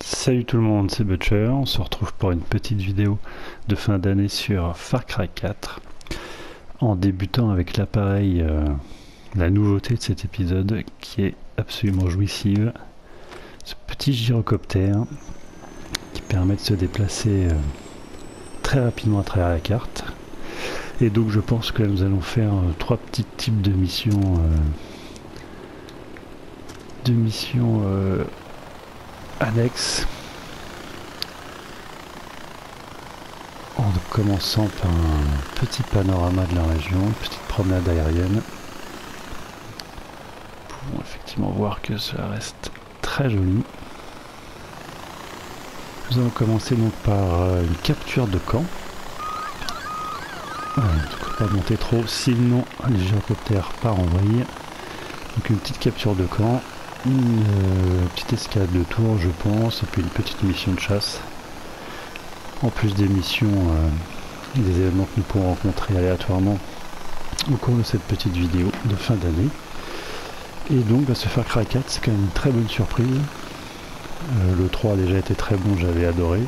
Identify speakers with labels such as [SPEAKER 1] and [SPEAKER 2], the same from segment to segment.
[SPEAKER 1] Salut tout le monde, c'est Butcher, on se retrouve pour une petite vidéo de fin d'année sur Far Cry 4 en débutant avec l'appareil, la nouveauté de cet épisode qui est absolument jouissive, ce petit gyrocoptère qui permet de se déplacer très rapidement à travers la carte. Et donc je pense que là nous allons faire trois petits types de missions annexes, en commençant par un petit panorama de la région, une petite promenade aérienne. Nous pouvons effectivement voir que cela reste très joli. Nous allons commencer donc par une capture de camp. Il ne faut pas monter trop, sinon les gyrocoptères part en vrille. Donc une petite capture de camp, une petite escalade de tour je pense, et puis une petite mission de chasse. En plus des missions, des événements que nous pourrons rencontrer aléatoirement au cours de cette petite vidéo de fin d'année. Et donc ce Far Cry 4 c'est quand même une très bonne surprise. Le 3 a déjà été très bon, j'avais adoré.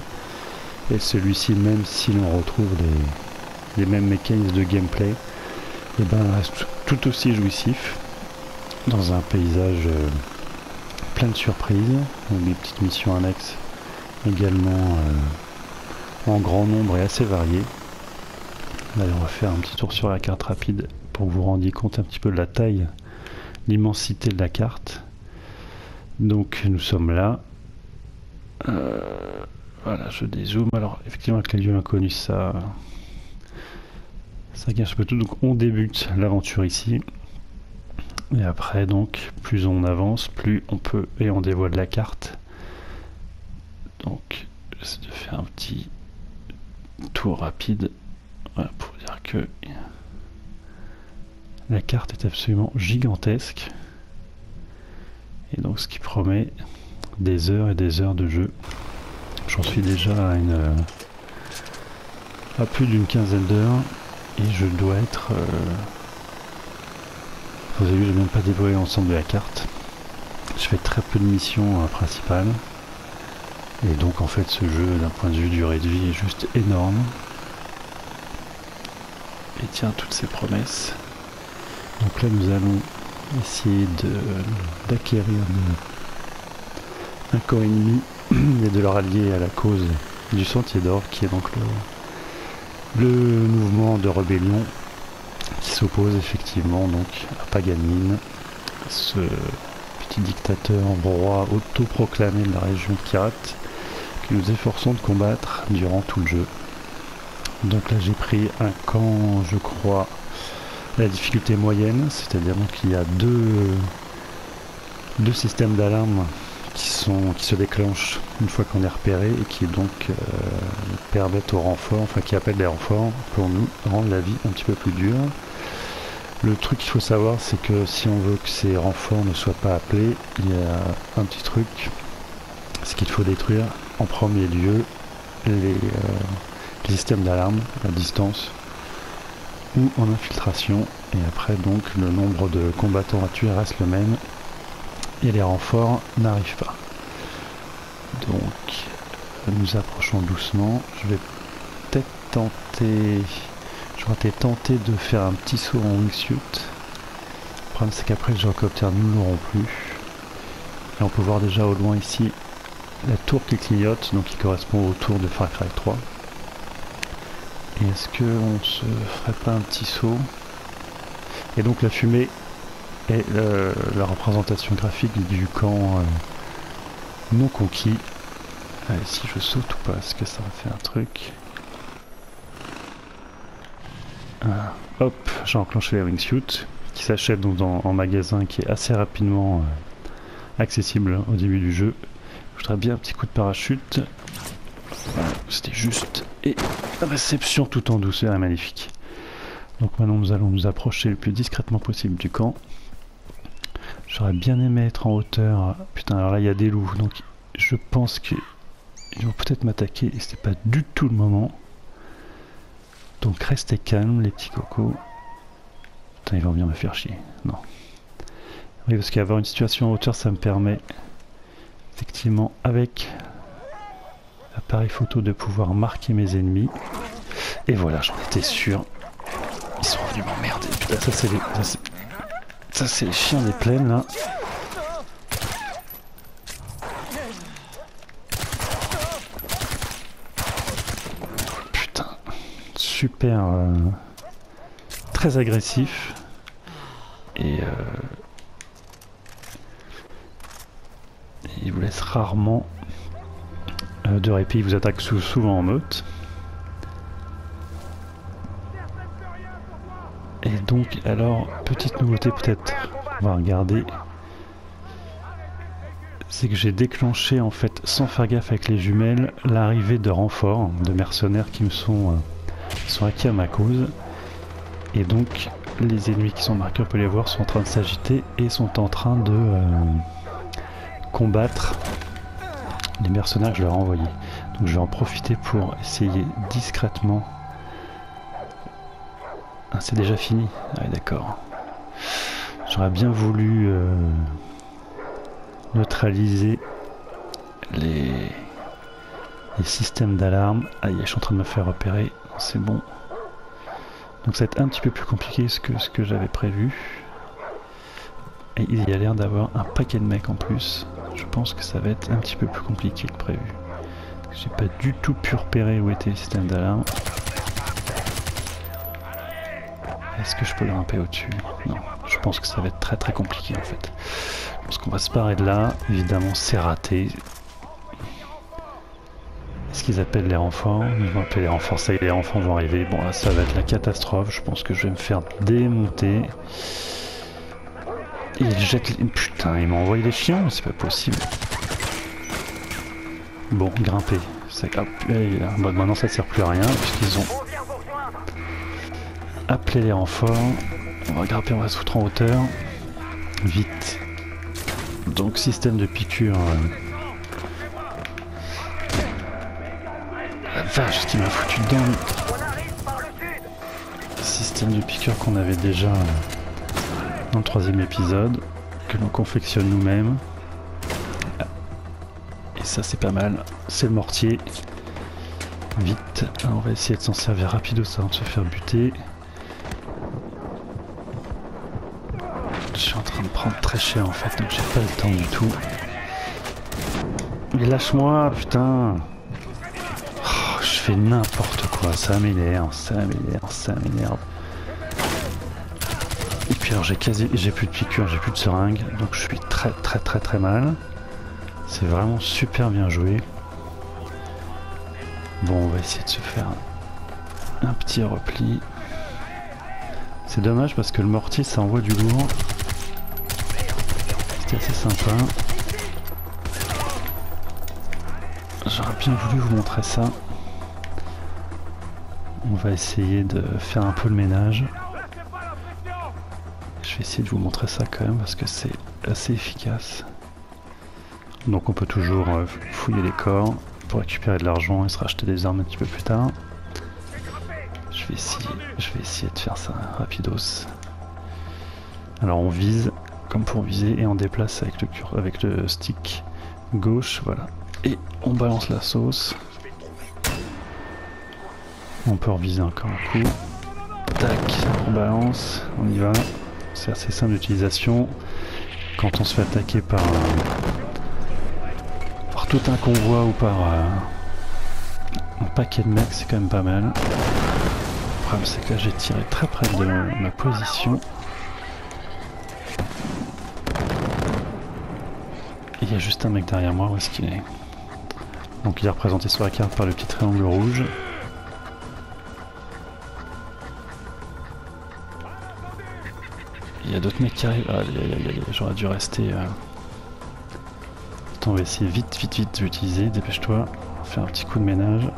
[SPEAKER 1] Et celui-ci, même si l'on retrouve les mêmes mécanismes de gameplay, et reste tout aussi jouissif dans un paysage plein de surprises, donc des petites missions annexes également en grand nombre et assez variées. Allez, on va faire un petit tour sur la carte rapide pour que vous vous rendiez compte un petit peu de la taille, l'immensité de la carte. Donc nous sommes là. Voilà, je dézoome. Alors effectivement avec les lieux inconnus ça gâche un peu tout. Donc on débute l'aventure ici. Et après donc, plus on avance, plus on peut, et on dévoile la carte. Donc j'essaie de faire un petit tour rapide, voilà, pour dire que la carte est absolument gigantesque. Et donc ce qui promet des heures et des heures de jeu. J'en suis déjà à plus d'une quinzaine d'heures, et je dois être... vous avez vu, je n'ai même pas dévoilé l'ensemble de la carte. Je fais très peu de missions principales. Et donc en fait ce jeu d'un point de vue durée de vie est juste énorme. Et tiens, toutes ces promesses. Donc là nous allons essayer d'acquérir un corps ennemi et de le rallier à la cause du Sentier d'Or, qui est donc le mouvement de rébellion qui s'oppose effectivement donc à Paganine, ce petit dictateur roi autoproclamé de la région de Kyrat, que nous efforçons de combattre durant tout le jeu. Donc là j'ai pris un camp, je crois, à la difficulté moyenne, c'est-à-dire qu'il y a deux systèmes d'alarme qui se déclenchent une fois qu'on est repéré, et qui donc permettent au renfort, enfin qui appellent des renforts pour nous rendre la vie un petit peu plus dure. Le truc qu'il faut savoir, c'est que si on veut que ces renforts ne soient pas appelés, il y a un petit truc, c'est qu'il faut détruire en premier lieu les systèmes d'alarme à distance ou en infiltration, et après donc le nombre de combattants à tuer reste le même et les renforts n'arrivent pas. Donc nous approchons doucement. Je vais peut-être tenter... J'aurais été tenté de faire un petit saut en wingsuit. Le problème c'est qu'après les gyrocoptères nous l'auront plus. Et on peut voir déjà au loin ici la tour qui clignote, donc qui correspond au tour de Far Cry 3. Et est-ce qu'on se ferait pas un petit saut? Et donc la fumée est la représentation graphique du camp non conquis. Allez, si je saute ou pas, est-ce que ça va faire un truc? Hop, j'ai enclenché la wingsuit qui s'achète donc en magasin, qui est assez rapidement accessible au début du jeu. Je voudrais bien un petit coup de parachute. Voilà, c'était juste. Et la réception tout en douceur est magnifique. Donc maintenant nous allons nous approcher le plus discrètement possible du camp. J'aurais bien aimé être en hauteur. Putain, alors là il y a des loups, donc je pense qu'ils vont peut-être m'attaquer, et c'était pas du tout le moment. Donc restez calmes les petits cocos. Putain, ils vont bien me faire chier. Non. Oui, parce qu'avoir une situation en hauteur, ça me permet effectivement, avec Appareil photo de pouvoir marquer mes ennemis. Et voilà, j'en étais sûr. Ils sont venus m'emmerder. Putain, ça c'est les chiens des plaines là. Putain, super, très agressif. Et il vous laisse rarement de répit. Il vous attaque souvent en meute. Et donc, alors, petite nouveauté peut-être, on va regarder, c'est que j'ai déclenché en fait, sans faire gaffe avec les jumelles, l'arrivée de renforts, de mercenaires qui me sont acquis à ma cause. Et donc, les ennemis qui sont marqués, on peut les voir, sont en train de s'agiter et sont en train de combattre les mercenaires que je leur ai envoyés. Donc je vais en profiter pour essayer discrètement. Ah, c'est déjà fini. Ah, d'accord. J'aurais bien voulu neutraliser les systèmes d'alarme. Aïe, je suis en train de me faire repérer. C'est bon. Donc ça va être un petit peu plus compliqué que ce que j'avais prévu. Et il y a l'air d'avoir un paquet de mecs en plus. Je pense que ça va être un petit peu plus compliqué que prévu. J'ai pas du tout pu repérer où était le système d'alarme. Est-ce que je peux le grimper au-dessus? Non, je pense que ça va être très très compliqué en fait. Je pense qu'on va se barrer de là. Évidemment, c'est raté. Est-ce qu'ils appellent les renforts? Ils vont appeler les renforts. Ça y est, les renforts vont arriver. Bon, là, ça va être la catastrophe. Je pense que je vais me faire démonter. Il jette les... Putain, il m'a envoyé les chiens, c'est pas possible. Bon, grimper. Hop, bon, maintenant ça sert plus à rien puisqu'ils ont appelé les renforts. On va grimper, on va se foutre en hauteur. Vite. Donc système de piqûre. La vache, ce qui m'a foutu dedans. Système de piqûre qu'on avait déjà dans le 3e épisode, que l'on confectionne nous-mêmes. Et ça c'est pas mal, c'est le mortier. Vite, on va essayer de s'en servir rapido avant de se faire buter. Je suis en train de prendre très cher en fait, donc j'ai pas le temps du tout. Mais lâche-moi, putain. Oh, je fais n'importe quoi, ça m'énerve, ça m'énerve, ça m'énerve. Et puis alors j'ai plus de piqûres, j'ai plus de seringues, donc je suis très mal. C'est vraiment super bien joué. Bon, on va essayer de se faire un petit repli. C'est dommage parce que le mortier ça envoie du lourd. C'était assez sympa. J'aurais bien voulu vous montrer ça. On va essayer de faire un peu le ménage. Je vais essayer de vous montrer ça quand même parce que c'est assez efficace. Donc on peut toujours fouiller les corps pour récupérer de l'argent et se racheter des armes un petit peu plus tard. Je vais essayer de faire ça rapidos. Alors on vise comme pour viser et on déplace avec le stick gauche, voilà. Et on balance la sauce. On peut reviser encore un coup. Tac, on balance, on y va. C'est assez simple d'utilisation. Quand on se fait attaquer par tout un convoi ou par un paquet de mecs, c'est quand même pas mal. Le problème c'est que là j'ai tiré très près de ma position. Et il y a juste un mec derrière moi, où est-ce qu'il est? Donc il est représenté sur la carte par le petit triangle rouge. Il y a d'autres mecs qui arrivent. Ah, j'aurais dû rester. Attends, on va essayer vite d'utiliser. Dépêche-toi. On fait un petit coup de ménage.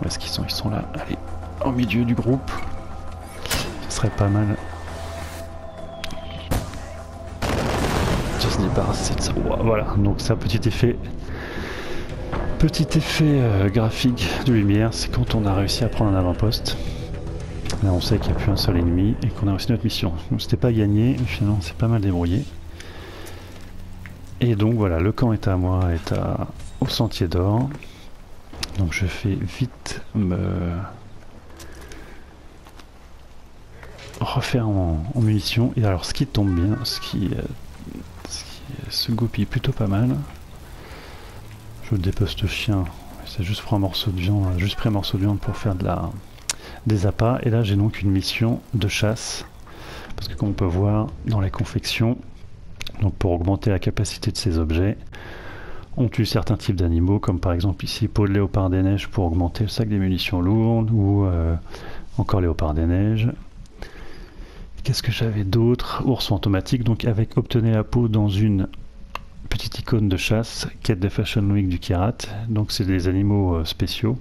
[SPEAKER 1] Où est-ce qu'ils sont? Ils sont là. Allez, au milieu du groupe. Ce serait pas mal. Just débarrasser de ça. Voilà, donc ça, petit effet. Petit effet graphique de lumière, c'est quand on a réussi à prendre un avant-poste. Là on sait qu'il n'y a plus un seul ennemi et qu'on a réussi notre mission. Donc c'était pas gagné, mais finalement c'est pas mal débrouillé. Et donc voilà, le camp est à moi, au Sentier d'Or. Donc je fais vite me refaire en munitions. Et alors ce qui tombe bien, ce qui se goupille plutôt pas mal. Je dépose ce chien, c'est juste pour un morceau de viande, juste pris un morceau de viande pour faire des appâts. Et là j'ai donc une mission de chasse, parce que comme on peut voir dans les confections, donc pour augmenter la capacité de ces objets, on tue certains types d'animaux, comme par exemple ici peau de léopard des neiges pour augmenter le sac des munitions lourdes, ou encore léopard des neiges. Qu'est-ce que j'avais d'autre? Ours fantomatique, donc avec obtenez la peau dans une petite icône de chasse, quête de Fashion Week du Kirat. Donc c'est des animaux spéciaux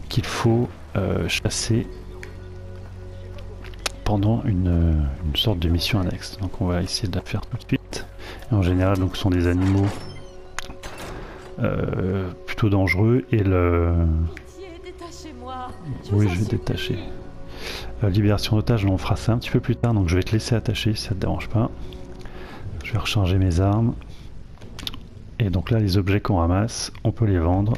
[SPEAKER 1] qu'il faut chasser pendant une sorte de mission annexe. Donc on va essayer de la faire tout de suite. Et en général, donc, ce sont des animaux plutôt dangereux et le... Oui, je vais détacher. Libération d'otages, on fera ça un petit peu plus tard, donc je vais te laisser attacher si ça te dérange pas. Je vais recharger mes armes. Et donc là, les objets qu'on ramasse, on peut les vendre.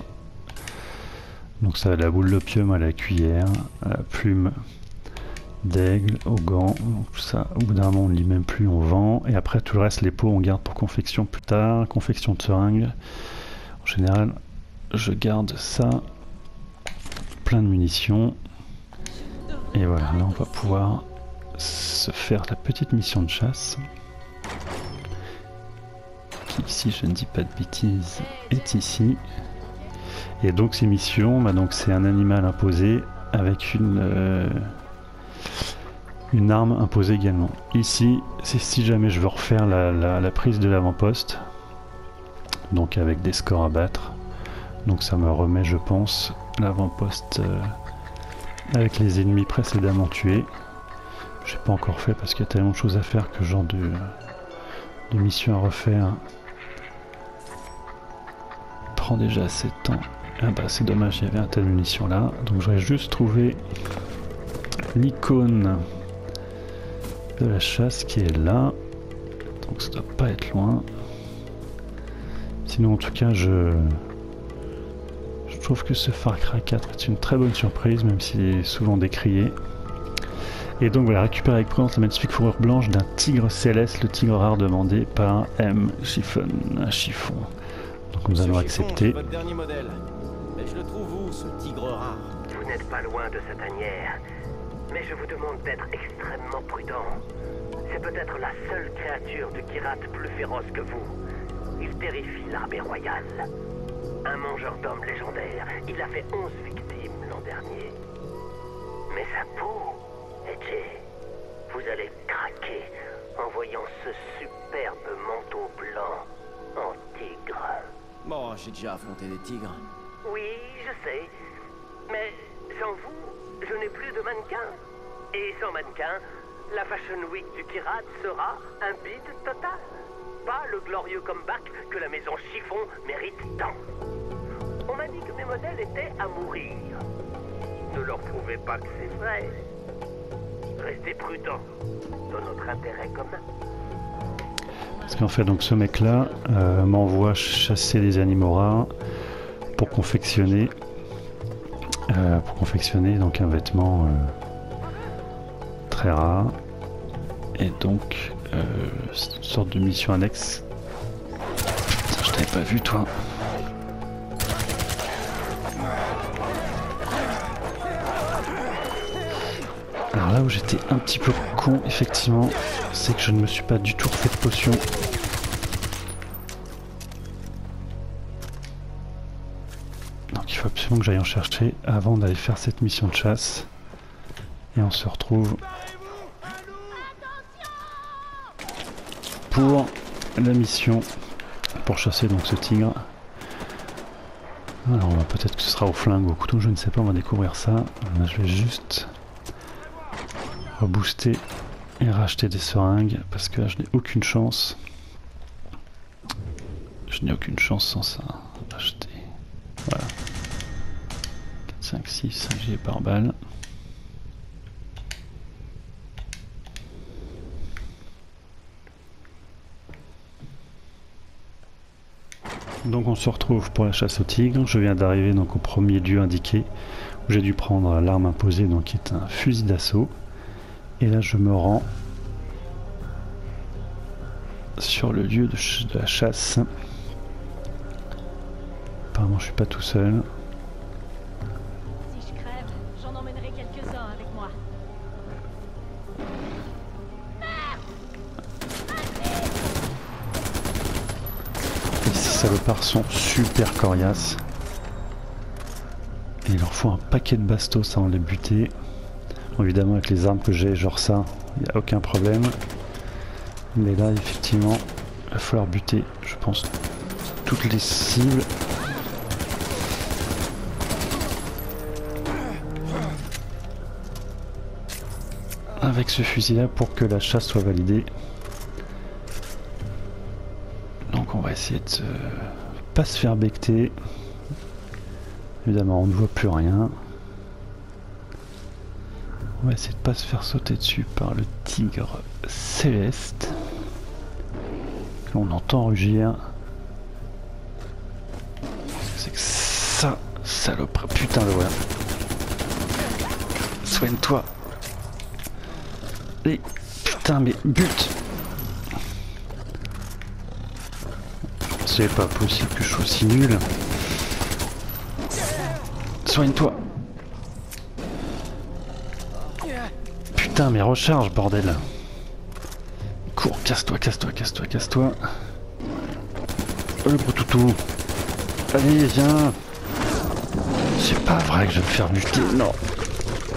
[SPEAKER 1] Donc ça va de la boule d'opium à la cuillère, à la plume d'aigle, aux gants. Donc tout ça, au bout d'un moment, on ne lit même plus, on vend. Et après, tout le reste, les pots, on garde pour confection plus tard. Confection de seringues. En général, je garde ça. Plein de munitions. Et voilà, là, on va pouvoir se faire la petite mission de chasse. Ici, je ne dis pas de bêtises, est ici. Et donc ces missions, bah donc c'est un animal imposé avec une arme imposée également. Ici, c'est si jamais je veux refaire la prise de l'avant-poste, donc avec des scores à battre. Donc ça me remet, je pense, l'avant-poste avec les ennemis précédemment tués. J'ai pas encore fait parce qu'il y a tellement de choses à faire que ce genre de mission à refaire prend déjà assez de temps. Ah bah c'est dommage, il y avait un tas de munitions là. Donc j'aurais juste trouvé l'icône de la chasse qui est là. Donc ça doit pas être loin. Sinon en tout cas je trouve que ce Far Cry 4 est une très bonne surprise, même s'il est souvent décrié. Et donc voilà, récupérer avec prudence la magnifique fourrure blanche d'un tigre céleste, le tigre rare demandé par M. Chiffon. Donc nous allons accepter.
[SPEAKER 2] Votre dernier modèle. Mais je le trouve où, ce tigre rare?
[SPEAKER 3] Vous n'êtes pas loin de sa tanière, mais je vous demande d'être extrêmement prudent. C'est peut-être la seule créature du Kirat plus féroce que vous. Il terrifie l'armée royale. Un mangeur d'hommes légendaire, il a fait 11 victimes l'an dernier. Mais sa peau, Edge, vous allez craquer en voyant ce superbe manteau blanc en tigre.
[SPEAKER 2] Bon, j'ai déjà affronté des tigres.
[SPEAKER 3] Oui, je sais. Mais sans vous, je n'ai plus de mannequin. Et sans mannequin, la Fashion Week du Kirat sera un bide total. Pas le glorieux comeback que la maison Chiffon mérite tant. On m'a dit que mes modèles étaient à mourir. Ne leur prouvez pas que c'est vrai. Restez prudents dans notre intérêt commun.
[SPEAKER 1] Parce qu'en fait, donc ce mec-là m'envoie chasser des animaux rares pour confectionner donc un vêtement très rare. Et donc, c'est une sorte de mission annexe. Putain, je t'avais pas vu, toi. Alors là où j'étais un petit peu con, effectivement, c'est que je ne me suis pas du tout refait de potion. Donc il faut absolument que j'aille en chercher avant d'aller faire cette mission de chasse. Et on se retrouve pour la mission pour chasser donc ce tigre. Alors peut-être que ce sera au flingue ou au couteau, je ne sais pas, on va découvrir ça. Là, je vais juste rebooster et racheter des seringues parce que là je n'ai aucune chance. Je n'ai aucune chance sans ça. Acheter. Voilà. 4, 5, 6, 5 gilet par balle. Donc on se retrouve pour la chasse au tigre. Je viens d'arriver donc au premier lieu indiqué où j'ai dû prendre l'arme imposée, donc qui est un fusil d'assaut. Et là je me rends sur le lieu de la chasse. Apparemment je suis pas tout seul.
[SPEAKER 4] Si je crève, j'en emmènerai quelques-uns avec moi.
[SPEAKER 1] Et ces salopards sont super coriaces. Et il leur faut un paquet de bastos avant de les buter. Bon, évidemment avec les armes que j'ai, genre ça, il n'y a aucun problème. Mais là effectivement, il va falloir buter, je pense, toutes les cibles. Avec ce fusil là pour que la chasse soit validée. Donc on va essayer de pas se faire becter. Évidemment on ne voit plus rien. On va essayer de pas se faire sauter dessus par le tigre céleste. On entend rugir. C'est que ça, salope. Putain le voilà. Soigne-toi. Et putain mais but. C'est pas possible que je sois si nul. Soigne-toi. Putain mais recharge bordel. Cours, casse-toi, casse-toi, casse-toi, casse-toi. Le gros toutou. Allez viens. C'est pas vrai que je vais me faire buter. Non.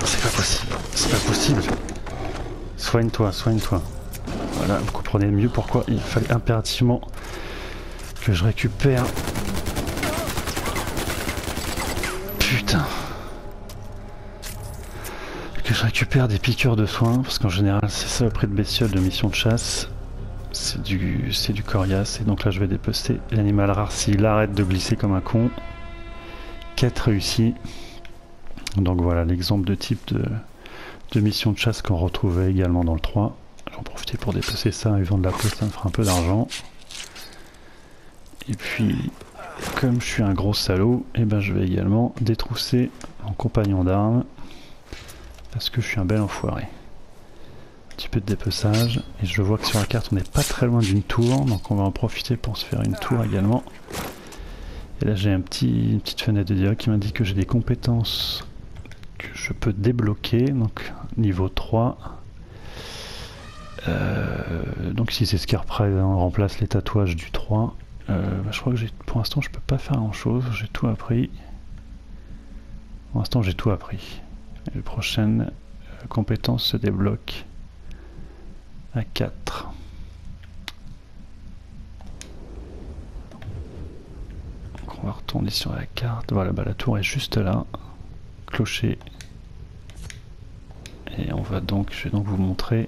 [SPEAKER 1] C'est pas possible. C'est pas possible. Soigne-toi, soigne-toi. Voilà, vous comprenez mieux pourquoi il fallait impérativement que je récupère. Putain. Que je récupère des piqûres de soins, parce qu'en général, c'est ça le prix de bestiole de mission de chasse. C'est du coriace, et donc là je vais dépecer l'animal rare s'il arrête de glisser comme un con. Quête réussie. Donc voilà l'exemple de type de mission de chasse qu'on retrouvait également dans le 3. J'en profite pour dépecer ça et vendre la peau, ça me fera un peu d'argent. Et puis, comme je suis un gros salaud, et ben je vais également détrousser mon compagnon d'armes. Parce que je suis un bel enfoiré. Un petit peu de dépeçage. Et je vois que sur la carte on n'est pas très loin d'une tour. Donc on va en profiter pour se faire une tour également. Et là j'ai une petite fenêtre de dialogue qui m'indique que j'ai des compétences que je peux débloquer. Donc niveau 3. Donc si c'est ce qui remplace les tatouages du 3. Je crois que pour l'instant je peux pas faire grand chose. J'ai tout appris. Pour l'instant j'ai tout appris. Et les prochaines compétences se débloquent à 4. Donc on va retourner sur la carte. Voilà, bah la tour est juste là. Clocher. Et on va donc, je vais donc vous montrer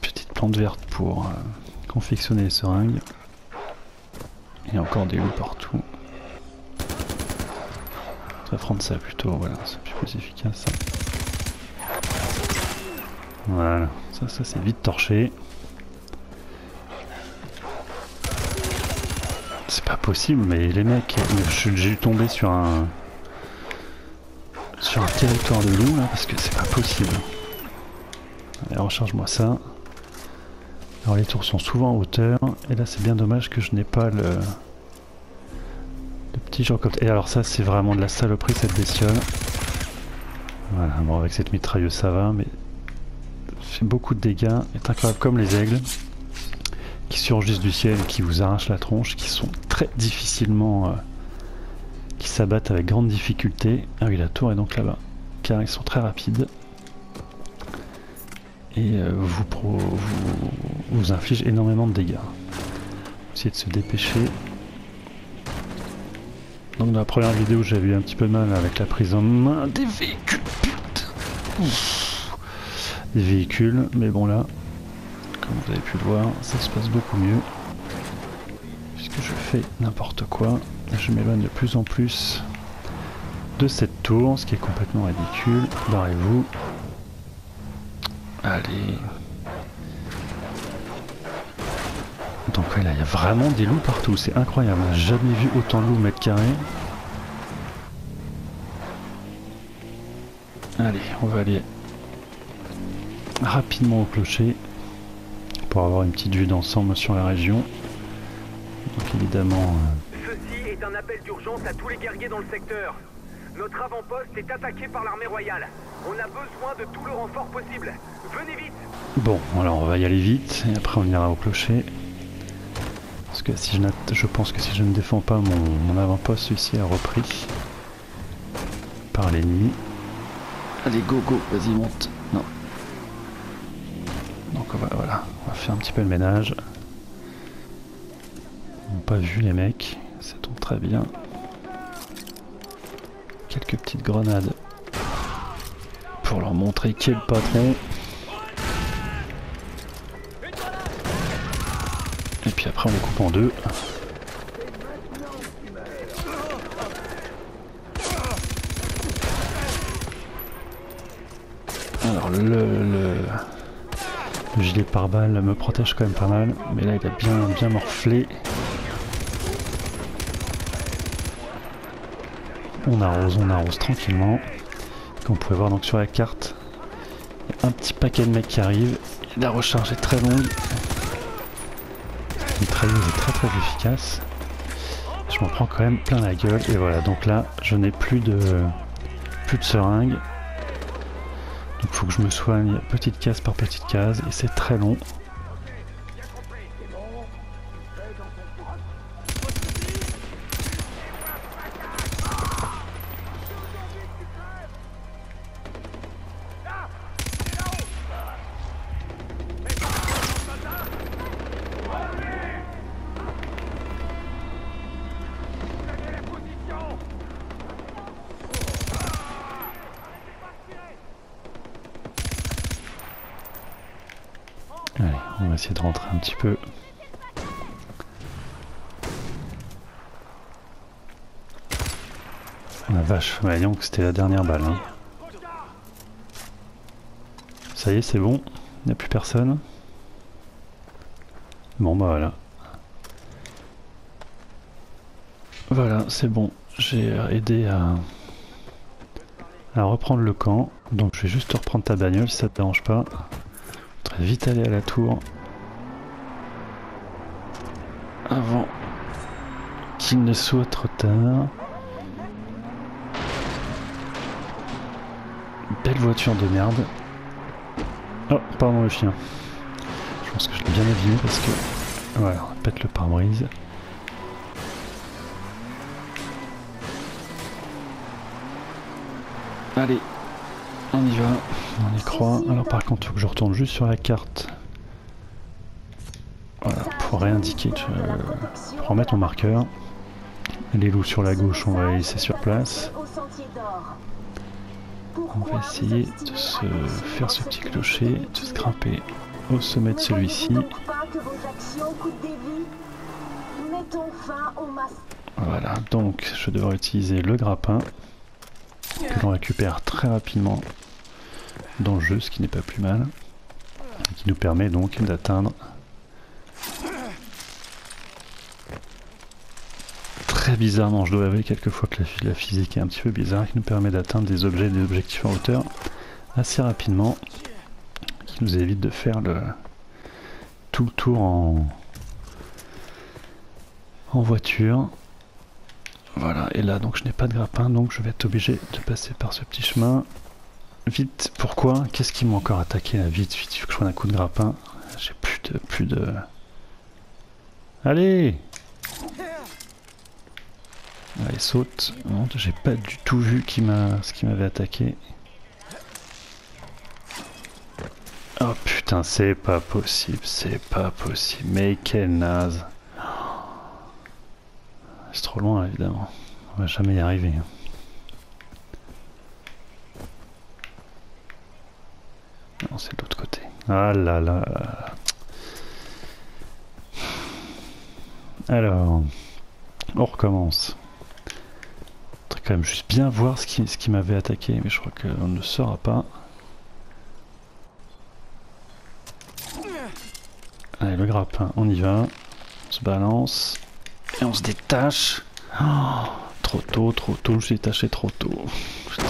[SPEAKER 1] petite plante verte pour confectionner les seringues. Il y a encore des loups partout. On va prendre ça plutôt, voilà, c'est plus efficace. Voilà, ça c'est vite torché. C'est pas possible, mais les mecs, j'ai tombé sur un territoire de loup là, parce que c'est pas possible. Allez, recharge-moi ça. Alors les tours sont souvent en hauteur, et là c'est bien dommage que je n'ai pas le petit genre comme... Et alors ça c'est vraiment de la saloperie cette bestiole. Voilà, bon avec cette mitrailleuse ça va, mais fait beaucoup de dégâts, est incroyable comme les aigles qui surgissent du ciel et qui vous arrachent la tronche, qui sont très difficilement... qui s'abattent avec grande difficulté. Ah oui, la tour est donc là-bas, car ils sont très rapides. Et vous infligent énormément de dégâts. Essayez de se dépêcher. Donc dans la première vidéo j'avais eu un petit peu de mal avec la prise en main des véhicules, putain. Des véhicules, mais bon là, comme vous avez pu le voir, ça se passe beaucoup mieux. Puisque je fais n'importe quoi, je m'éloigne de plus en plus de cette tour, ce qui est complètement ridicule. Barrez-vous. Allez. Donc ouais, là il y a vraiment des loups partout, c'est incroyable, on n'a jamais vu autant de loups au mètre carré. Allez, on va aller rapidement au clocher pour avoir une petite vue d'ensemble sur la région. Donc évidemment...
[SPEAKER 3] Ceci est un appel d'urgence à tous les guerriers dans le secteur. Notre avant-poste est attaqué par l'armée royale. On a besoin de tout le renfort possible. Venez vite.
[SPEAKER 1] Bon, alors on va y aller vite et après on ira au clocher. Parce que si je pense que si je ne défends pas mon avant-poste, celui-ci est repris par l'ennemi. Allez, go, go, vas-y, monte. Non. Donc voilà, on va faire un petit peu le ménage. Ils n'ont pas vu les mecs, ça tombe très bien. Quelques petites grenades pour leur montrer qui est le patron. Et puis après on les coupe en deux. Alors le gilet pare-balles me protège quand même pas mal, mais là il a bien morflé. On arrose tranquillement. Comme vous pouvez voir donc sur la carte, il y a un petit paquet de mecs qui arrivent. Et la recharge est très longue. La mitrailleuse est très efficace. Je m'en prends quand même plein la gueule. Et voilà, donc là je n'ai plus de seringues. Donc il faut que je me soigne petite case par petite case et c'est très long. Allez, on va essayer de rentrer un petit peu. La vache, voyons que c'était la dernière balle. Hein. Ça y est, c'est bon. Il n'y a plus personne. Bon, bah voilà. Voilà, c'est bon. J'ai aidé à reprendre le camp. Donc je vais juste reprendre ta bagnole si ça te dérange pas. Très vite aller à la tour avant qu'il ne soit trop tard. Belle voiture de merde. Oh, pardon le chien. Je pense que je l'ai bien abîmé parce que... Voilà, on pète le pare-brise. Allez, on y va, on y croit. Alors par contre, il faut que je retourne juste sur la carte. Voilà, pour réindiquer, pour remettre mon marqueur. Les loups sur la gauche, on va les laisser sur place. On va essayer de se faire ce petit clocher, de se grimper au sommet de celui-ci. Voilà, donc je devrais utiliser le grappin que l'on récupère très rapidement dans le jeu, ce qui n'est pas plus mal, et qui nous permet donc d'atteindre très bizarrement, je dois avouer quelquefois que la physique est un petit peu bizarre, qui nous permet d'atteindre des objectifs en hauteur assez rapidement, qui nous évite de faire tout le tour en voiture. Voilà, et là donc je n'ai pas de grappin, donc je vais être obligé de passer par ce petit chemin. Vite, pourquoi? Qu'est-ce qui m'a encore attaqué là? Vite, il faut que je prenne un coup de grappin. J'ai plus de... Allez! Allez, saute. J'ai pas du tout vu ce qui m'avait attaqué. Oh putain, c'est pas possible, mais quel naze! C'est trop loin, évidemment. On va jamais y arriver. Non, c'est de l'autre côté. Ah là là. Alors, on recommence. Il faudrait quand même juste bien voir ce qui m'avait attaqué, mais je crois qu'on ne saura pas. Allez, le grappin, on y va. On se balance. Et on se détache. Oh, trop tôt, je suis détaché trop tôt. Putain.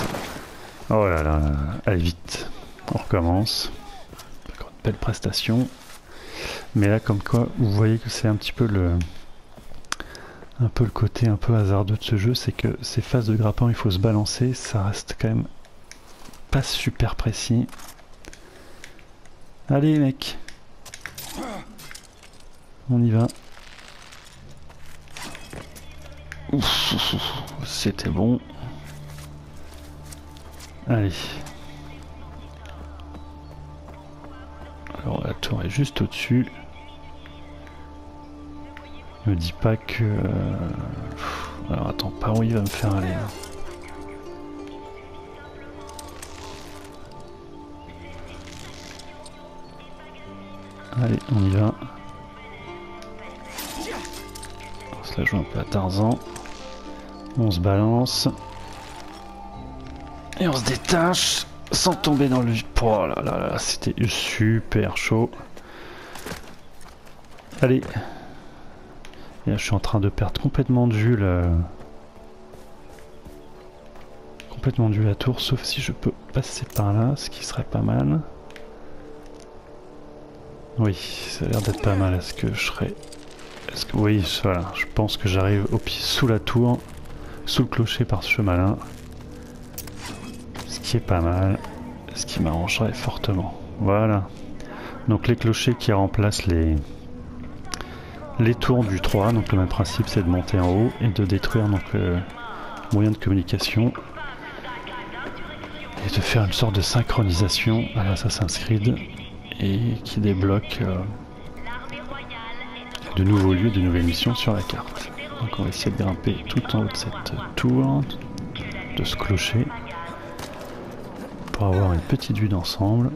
[SPEAKER 1] Oh là là, allez vite. On recommence. Encore une belle prestation. Mais là, comme quoi, vous voyez que c'est un petit peu le côté un peu hasardeux de ce jeu, c'est que ces phases de grappin, il faut se balancer, ça reste quand même pas super précis. Allez mec, on y va. C'était bon. Allez. Alors la tour est juste au-dessus. Me dis pas que... Alors attends, par où il va me faire aller là? Allez, on y va. On se la joue un peu à Tarzan. On se balance. Et on se détache sans tomber dans le... Oh là là là, c'était super chaud. Allez. Et là, je suis en train de perdre complètement de vue la tour, sauf si je peux passer par là, ce qui serait pas mal. Oui, ça a l'air d'être pas mal. Est-ce que je serais... Oui, voilà, je pense que j'arrive au pied sous la tour, sous le clocher par ce chemin-là. Ce qui est pas mal, ce qui m'arrangerait fortement. Voilà. Donc les clochers qui remplacent les tours du 3, donc le même principe c'est de monter en haut et de détruire donc moyen de communication et de faire une sorte de synchronisation à l'Assassin's Creed et qui débloque de nouveaux lieux, de nouvelles missions sur la carte. Donc on va essayer de grimper tout en haut de cette tour, de ce clocher, pour avoir une petite vue d'ensemble.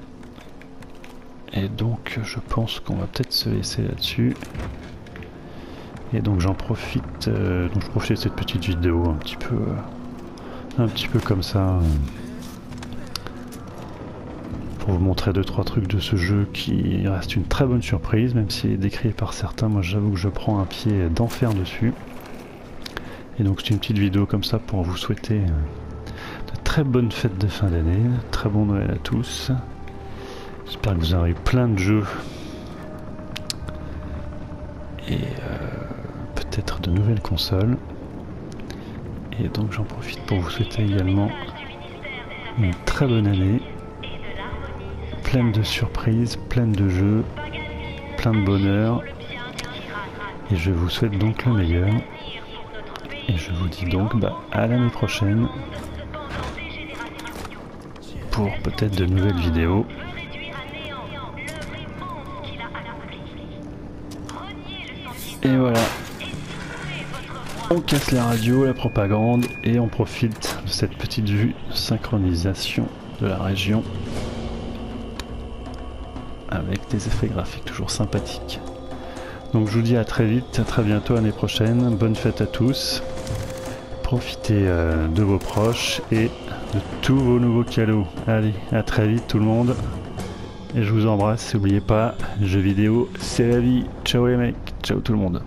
[SPEAKER 1] Et donc je pense qu'on va peut-être se laisser là-dessus. Et donc j'en profite, donc je profite de cette petite vidéo un petit peu comme ça, pour vous montrer 2-3 trucs de ce jeu qui reste une très bonne surprise, même s'il est décrié par certains. Moi j'avoue que je prends un pied d'enfer dessus. Et donc c'est une petite vidéo comme ça pour vous souhaiter de très bonnes fêtes de fin d'année, très bon Noël à tous. J'espère que vous aurez eu plein de jeux et peut-être de nouvelles consoles. Et donc j'en profite pour vous souhaiter également une très bonne année, pleine de surprises, pleine de jeux, plein de bonheur. Et je vous souhaite donc le meilleur. Et je vous dis donc à l'année prochaine pour peut-être de nouvelles vidéos. Et voilà, on casse la radio, la propagande, et on profite de cette petite vue de synchronisation de la région avec des effets graphiques toujours sympathiques. Donc je vous dis à très vite, à très bientôt, l'année prochaine, bonne fête à tous, profitez de vos proches et de tous vos nouveaux cadeaux. Allez, à très vite tout le monde, et je vous embrasse, n'oubliez pas, jeux vidéo c'est la vie, ciao les mecs. Ciao tout le monde.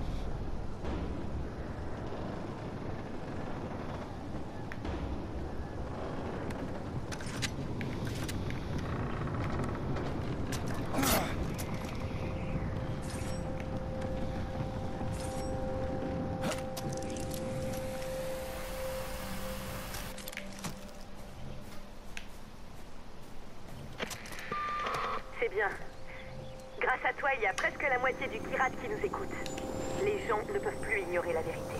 [SPEAKER 5] C'est bien. Grâce à toi, il y a presque la moitié du Kyrat qui nous écoute. Les gens ne peuvent plus ignorer la vérité.